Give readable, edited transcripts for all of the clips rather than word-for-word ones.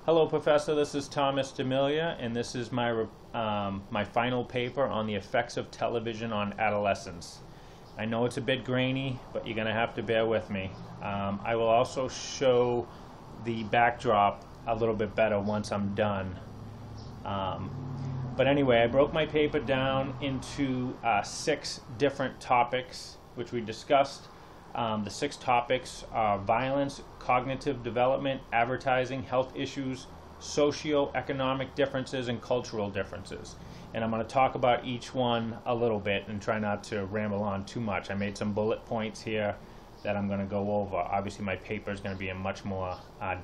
Hello, Professor. This is Thomas D'Amelia, and this is my final paper on the effects of television on adolescents. I know it's a bit grainy, but you're going to have to bear with me. I will also show the backdrop a little bit better once I'm done. But anyway, I broke my paper down into 6 different topics, which we discussed. The 6 topics are violence, cognitive development, advertising, health issues, socio-economic differences, and cultural differences. And I'm going to talk about each one a little bit and try not to ramble on too much. I made some bullet points here that I'm going to go over. Obviously, my paper is going to be in much more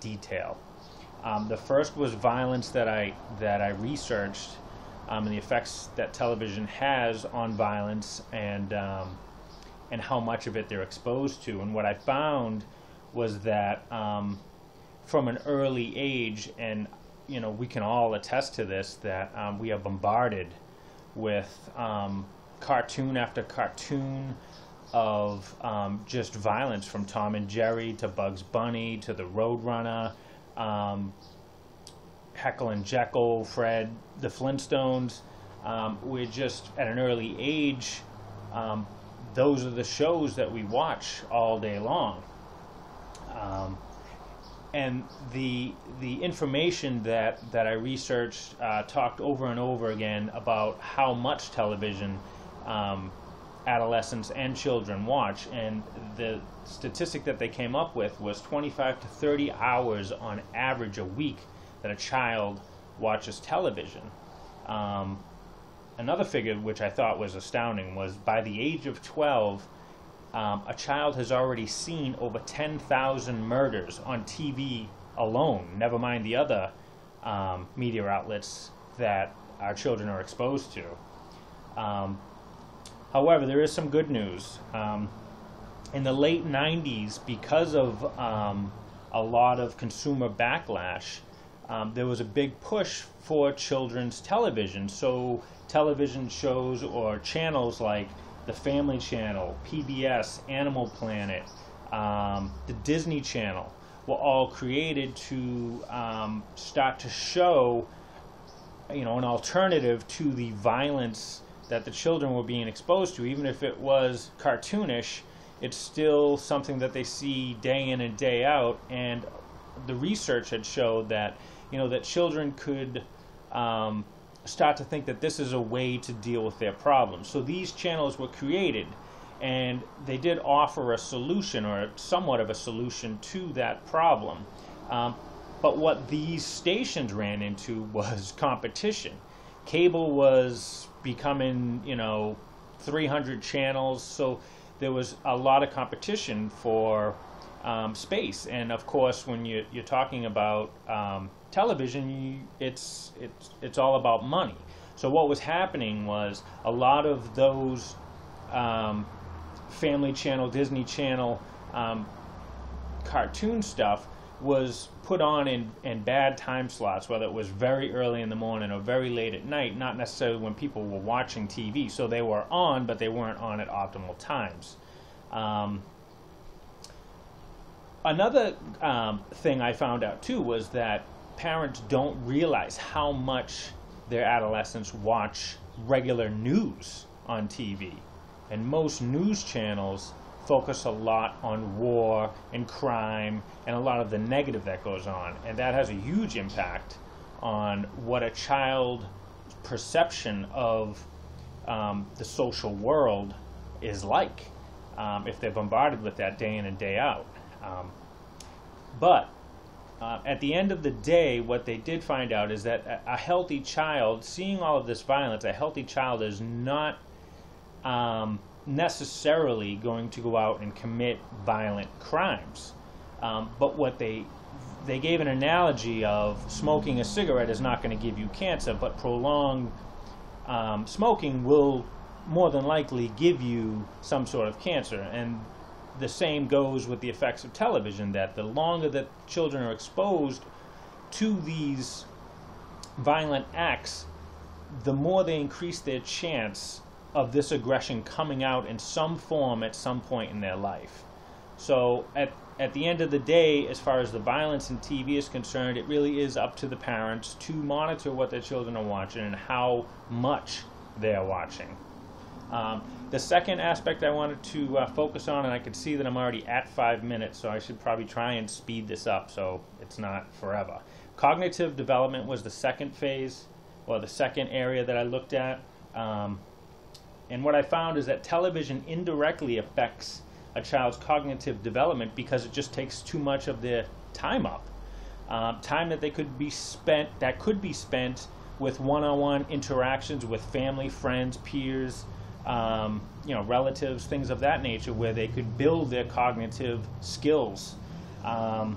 detail. The first was violence that I researched, and the effects that television has on violence and how much of it they're exposed to. And what I found was that from an early age, and we can all attest to this, that we are bombarded with cartoon after cartoon of just violence, from Tom and Jerry to Bugs Bunny to the Roadrunner, Heckle and Jekyll, Fred, the Flintstones. We're just at an early age. Those are the shows that we watch all day long. And the information that I researched talked over and over again about how much television adolescents and children watch, and the statistic that they came up with was 25 to 30 hours on average a week that a child watches television. Another figure which I thought was astounding was by the age of 12, a child has already seen over 10,000 murders on TV alone, never mind the other media outlets that our children are exposed to. However, there is some good news. In the late 90s, because of a lot of consumer backlash, there was a big push for children's television. So television shows or channels like the Family Channel, PBS, Animal Planet, the Disney Channel were all created to start to show, an alternative to the violence that the children were being exposed to. Even if it was cartoonish, it's still something that they see day in and day out. And the research had showed that, that children could start to think that this is a way to deal with their problems. So these channels were created, and they did offer a solution, or somewhat of a solution, to that problem. But what these stations ran into was competition. Cable was becoming, 300 channels, so there was a lot of competition for space. And of course, when you're talking about television, it's all about money. So what was happening was a lot of those Family Channel, Disney Channel cartoon stuff was put on in bad time slots, whether it was very early in the morning or very late at night, not necessarily when people were watching TV. So they were on, but they weren't on at optimal times. Another thing I found out too was that parents don't realize how much their adolescents watch regular news on TV. And most news channels focus a lot on war and crime and a lot of the negative that goes on. And that has a huge impact on what a child's perception of the social world is like if they're bombarded with that day in and day out. But at the end of the day, what they did find out is that a healthy child, seeing all of this violence, a healthy child is not necessarily going to go out and commit violent crimes. But what they gave an analogy of smoking a cigarette is not going to give you cancer, but prolonged smoking will more than likely give you some sort of cancer. And the same goes with the effects of television, that the longer that children are exposed to these violent acts, the more they increase their chance of this aggression coming out in some form at some point in their life. So at at the end of the day, as far as the violence in TV is concerned, it really is up to the parents to monitor what their children are watching and how much they're watching. The second aspect I wanted to focus on, and I can see that I'm already at 5 minutes, so I should probably try and speed this up so it's not forever. Cognitive development was the second phase, or the second area that I looked at. And what I found is that television indirectly affects a child's cognitive development because it just takes too much of their time up. Time that could be spent with one-on-one interactions with family, friends, peers, relatives, things of that nature, where they could build their cognitive skills. The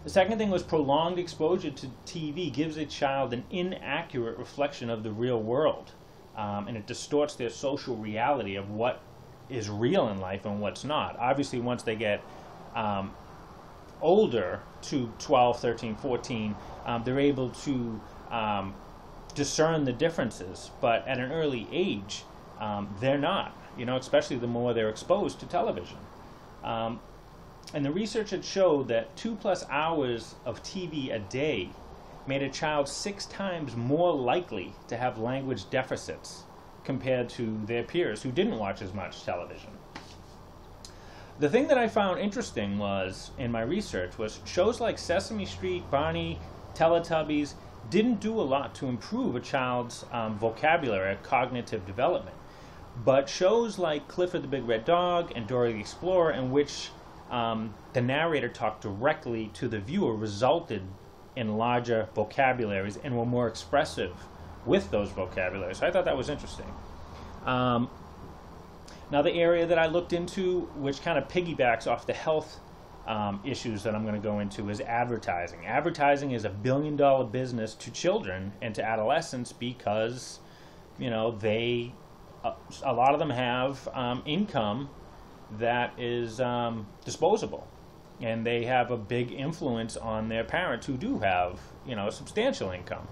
second thing was prolonged exposure to TV gives a child an inaccurate reflection of the real world, and it distorts their social reality of what is real in life and what's not. Obviously, once they get older, to 12, 13, 14, they're able to discern the differences, but at an early age, they're not, especially the more they're exposed to television. And the research had showed that 2+ hours of TV a day made a child 6 times more likely to have language deficits compared to their peers who didn't watch as much television. The thing that I found interesting was, in my research, was shows like Sesame Street, Barney, Teletubbies didn't do a lot to improve a child's vocabulary or cognitive development. But shows like Clifford the Big Red Dog and Dora the Explorer, in which the narrator talked directly to the viewer, resulted in larger vocabularies and were more expressive with those vocabularies. So I thought that was interesting. Now the area that I looked into, which kind of piggybacks off the health issues that I'm going to go into, is advertising. Advertising is a billion-dollar business to children and to adolescents because, a lot of them have income that is disposable, and they have a big influence on their parents who do have, a substantial income.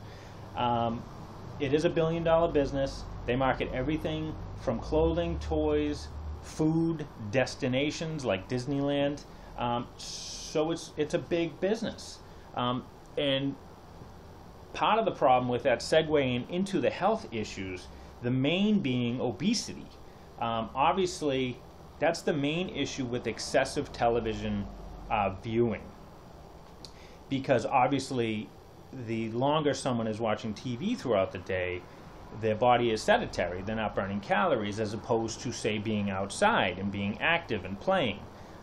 It is a billion-dollar business. They market everything from clothing, toys, food, destinations like Disneyland. So it's a big business. And part of the problem with that, segueing into the health issues, the main being obesity. Obviously, that's the main issue with excessive television viewing. Because obviously, the longer someone is watching TV throughout the day, their body is sedentary. They're not burning calories, as opposed to, say, being outside and being active and playing.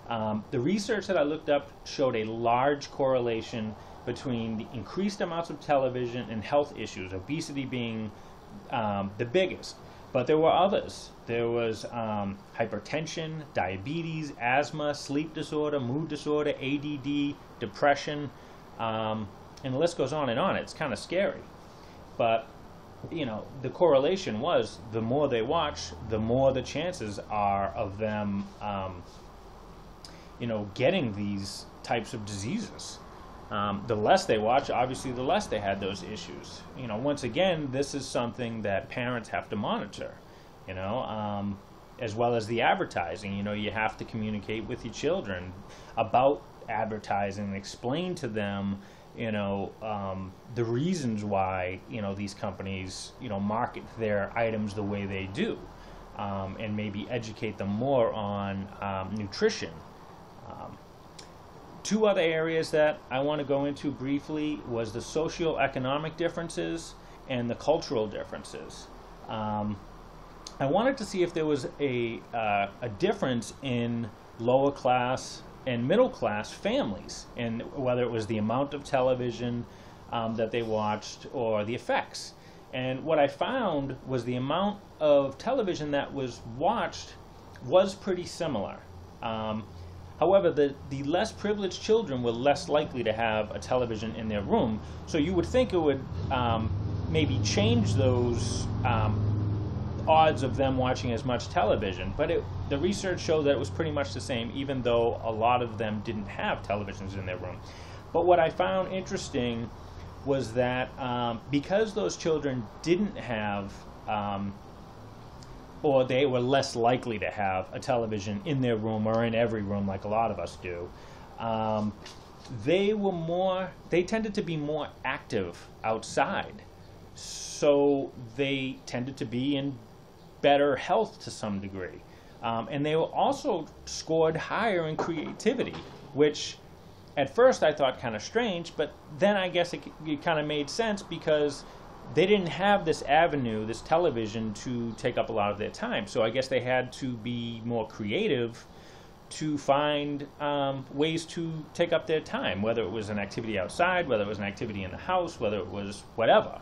The research that I looked up showed a large correlation between the increased amounts of television and health issues, obesity being the biggest. But there were others. There was hypertension, diabetes, asthma, sleep disorder, mood disorder, ADD, depression, and the list goes on and on. It's kind of scary. But, the correlation was the more they watch, the more the chances are of them, getting these types of diseases. The less they watch, obviously, the less they had those issues. Once again, this is something that parents have to monitor, as well as the advertising. You have to communicate with your children about advertising and explain to them, the reasons why, these companies, market their items the way they do, and maybe educate them more on nutrition. Two other areas that I want to go into briefly was the socioeconomic differences and the cultural differences. I wanted to see if there was a difference in lower class and middle class families, and whether it was the amount of television that they watched or the effects. And what I found was the amount of television that was watched was pretty similar. However, the less privileged children were less likely to have a television in their room, so you would think it would maybe change those odds of them watching as much television. But the research showed that it was pretty much the same, even though a lot of them didn't have televisions in their room. But what I found interesting was that because those children didn't have or they were less likely to have a television in their room or in every room like a lot of us do. They tended to be more active outside. So they tended to be in better health to some degree. And they were also scored higher in creativity, which at first I thought kind of strange, but then I guess it kind of made sense because they didn't have this avenue, this television, to take up a lot of their time. So I guess they had to be more creative to find ways to take up their time, whether it was an activity outside, whether it was an activity in the house, whether it was whatever.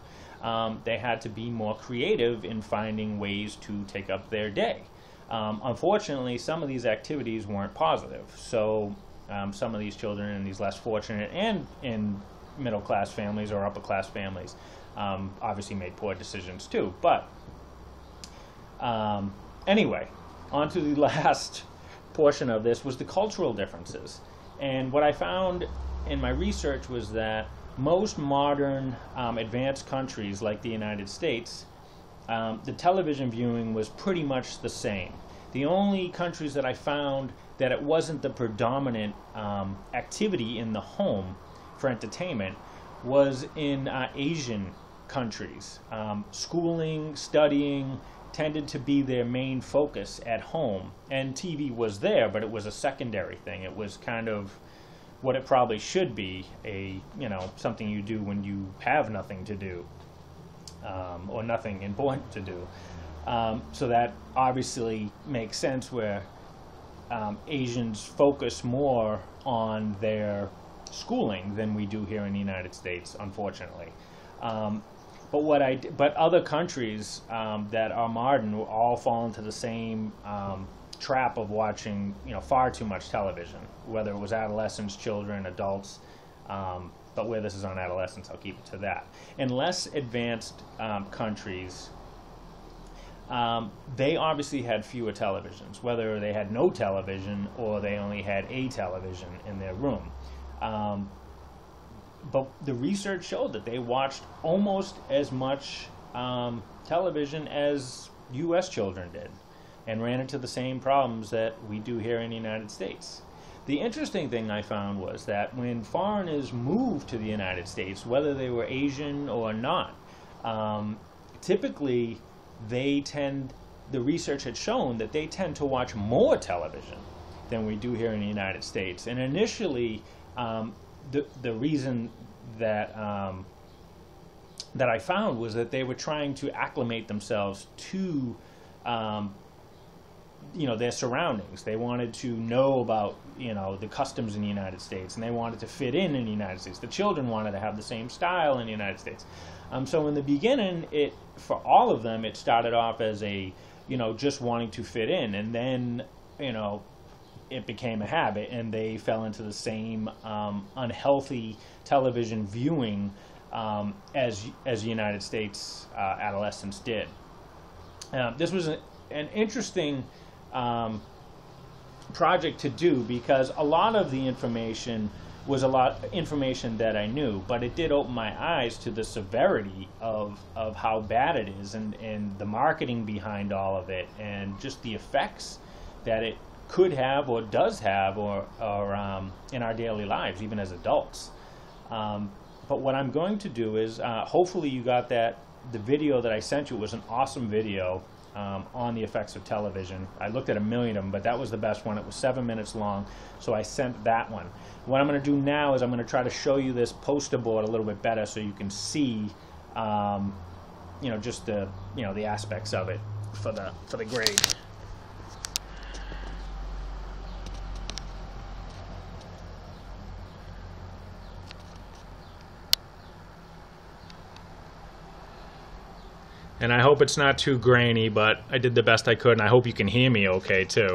They had to be more creative in finding ways to take up their day. Unfortunately, some of these activities weren't positive. So some of these children in these less fortunate and in middle-class families or upper-class families obviously made poor decisions too. But anyway, on to the last portion of this was the cultural differences. And what I found in my research was that most modern advanced countries like the United States, the television viewing was pretty much the same. The only countries that I found that it wasn't the predominant activity in the home for entertainment was in Asian countries. Schooling, studying tended to be their main focus at home, and TV was there, but it was a secondary thing. It was kind of what it probably should be, something you do when you have nothing to do, or nothing important to do. So that obviously makes sense where Asians focus more on their schooling than we do here in the United States, unfortunately. But other countries that are modern will all fall into the same trap of watching, far too much television, whether it was adolescents, children, adults. But where this is on adolescents, I'll keep it to that. In less advanced countries, they obviously had fewer televisions, whether they had no television or they only had a television in their room. But the research showed that they watched almost as much television as U.S. children did and ran into the same problems that we do here in the United States. The interesting thing I found was that when foreigners moved to the United States, whether they were Asian or not, typically the research had shown that they tend to watch more television than we do here in the United States. And initially, the reason that that I found was that they were trying to acclimate themselves to their surroundings. They wanted to know about the customs in the United States, and they wanted to fit in the United States. The children wanted to have the same style in the United States. So in the beginning, for all of them, it started off as just wanting to fit in, and then it became a habit, and they fell into the same unhealthy television viewing as the United States adolescents did. This was an interesting project to do because a lot of the information was information that I knew, but it did open my eyes to the severity of how bad it is and the marketing behind all of it and just the effects that it could have or does have or in our daily lives, even as adults. But what I'm going to do is, hopefully you got the video that I sent you was an awesome video on the effects of television. I looked at 1 million of them, but that was the best one. It was 7 minutes long, so I sent that one. What I'm going to do now is I'm going to try to show you this poster board a little bit better so you can see, just the aspects of it for the grade. And I hope it's not too grainy, but I did the best I could, and I hope you can hear me okay, too.